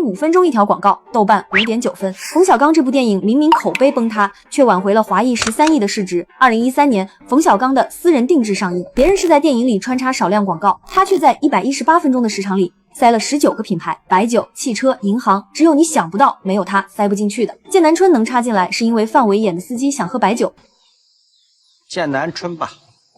5分钟一条广告，豆瓣5.9分。冯小刚这部电影明明口碑崩塌，却挽回了华谊13亿的市值。2013年，冯小刚的《私人定制》上映，别人是在电影里穿插少量广告，他却在118分钟的时长里塞了19个品牌，白酒、汽车、银行，只有你想不到，没有他塞不进去的。剑南春能插进来，是因为范伟演的司机想喝白酒。剑南春吧，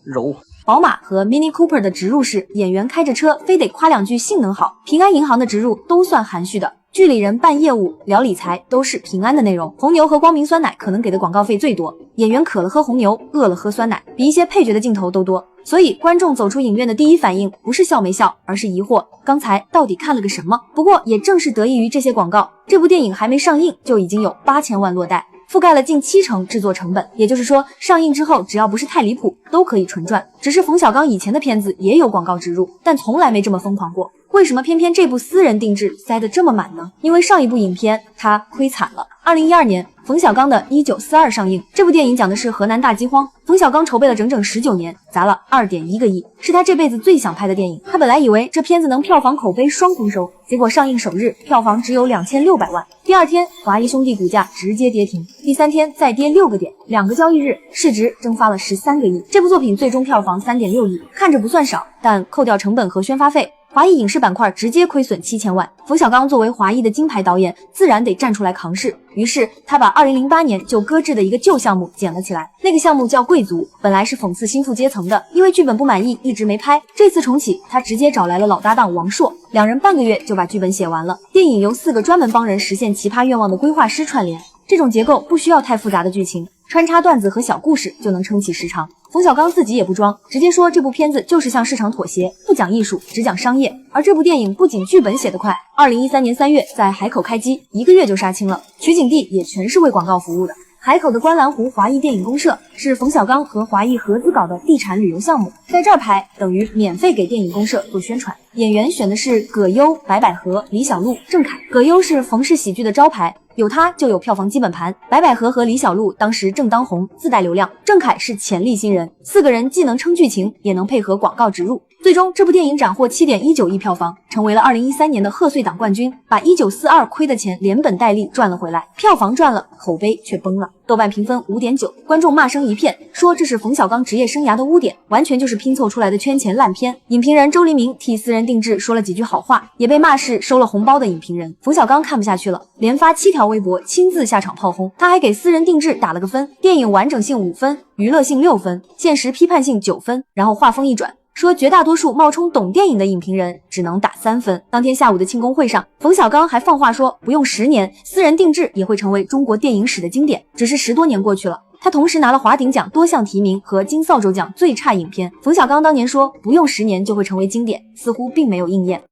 柔。宝马和 Mini Cooper 的植入是演员开着车非得夸两句性能好，平安银行的植入都算含蓄的。剧里人办业务、聊理财都是平安的内容。红牛和光明酸奶可能给的广告费最多，演员渴了喝红牛，饿了喝酸奶，比一些配角的镜头都多。所以观众走出影院的第一反应不是笑没笑，而是疑惑，刚才到底看了个什么？不过也正是得益于这些广告，这部电影还没上映就已经有8000万落袋，覆盖了近70%制作成本，也就是说上映之后只要不是太离谱都可以纯赚。只是冯小刚以前的片子也有广告植入，但从来没这么疯狂过。为什么偏偏这部私人定制塞得这么满呢？因为上一部影片他亏惨了。2012年冯小刚的1942上映，这部电影讲的是河南大饥荒，冯小刚筹备了整整19年，砸了2.1个亿，是他这辈子最想拍的电影。他本来以为这片子能票房口碑双丰收，结果上映首日票房只有2600万，第二天华谊兄弟股价直接跌停，第3天再跌6个点，2个交易日市值蒸发了13个亿。这部作品最终票房3.6亿，看着不算少，但扣掉成本和宣发费，华谊影视板块直接亏损7000万。冯小刚作为华谊的金牌导演，自然得站出来扛事。于是他把2008年就搁置的一个旧项目捡了起来，那个项目叫《贵族》，本来是讽刺新富阶层的，因为剧本不满意一直没拍。这次重启，他直接找来了老搭档王朔，两人半个月就把剧本写完了。电影由4个专门帮人实现奇葩愿望的规划师串联，这种结构不需要太复杂的剧情，穿插段子和小故事就能撑起时长。冯小刚自己也不装，直接说这部片子就是向市场妥协，不讲艺术，只讲商业。而这部电影不仅剧本写得快，2013年3月在海口开机，1个月就杀青了，取景地也全是为广告服务的。海口的观澜湖华谊电影公社是冯小刚和华谊合资搞的地产旅游项目，在这儿拍等于免费给电影公社做宣传。演员选的是葛优、白百合、李小璐、郑恺。葛优是冯氏喜剧的招牌，有他就有票房基本盘。白百合和李小璐当时正当红，自带流量。郑恺是潜力新人，4个人既能撑剧情，也能配合广告植入。最终这部电影斩获7.19亿票房，成为了2013年的贺岁档冠军，把1942亏的钱连本带利赚了回来。票房赚了，口碑却崩了。豆瓣评分5.9，观众骂声一片，说这是冯小刚职业生涯的污点，完全就是拼凑出来的圈钱烂片。影评人周黎明替私人定制说了几句好话，也被骂是收了红包的影评人。冯小刚看不下去了，连发7条微博，亲自下场炮轰。他还给私人定制打了个分，电影完整性5分，娱乐性6分，现实批判性9分。然后话锋一转，说绝大多数冒充懂电影的影评人只能打3分。当天下午的庆功会上，冯小刚还放话说不用10年，私人定制也会成为中国电影史的经典。只是10多年过去了，他同时拿了华鼎奖多项提名和金扫帚奖最差影片。冯小刚当年说不用10年就会成为经典，似乎并没有应验。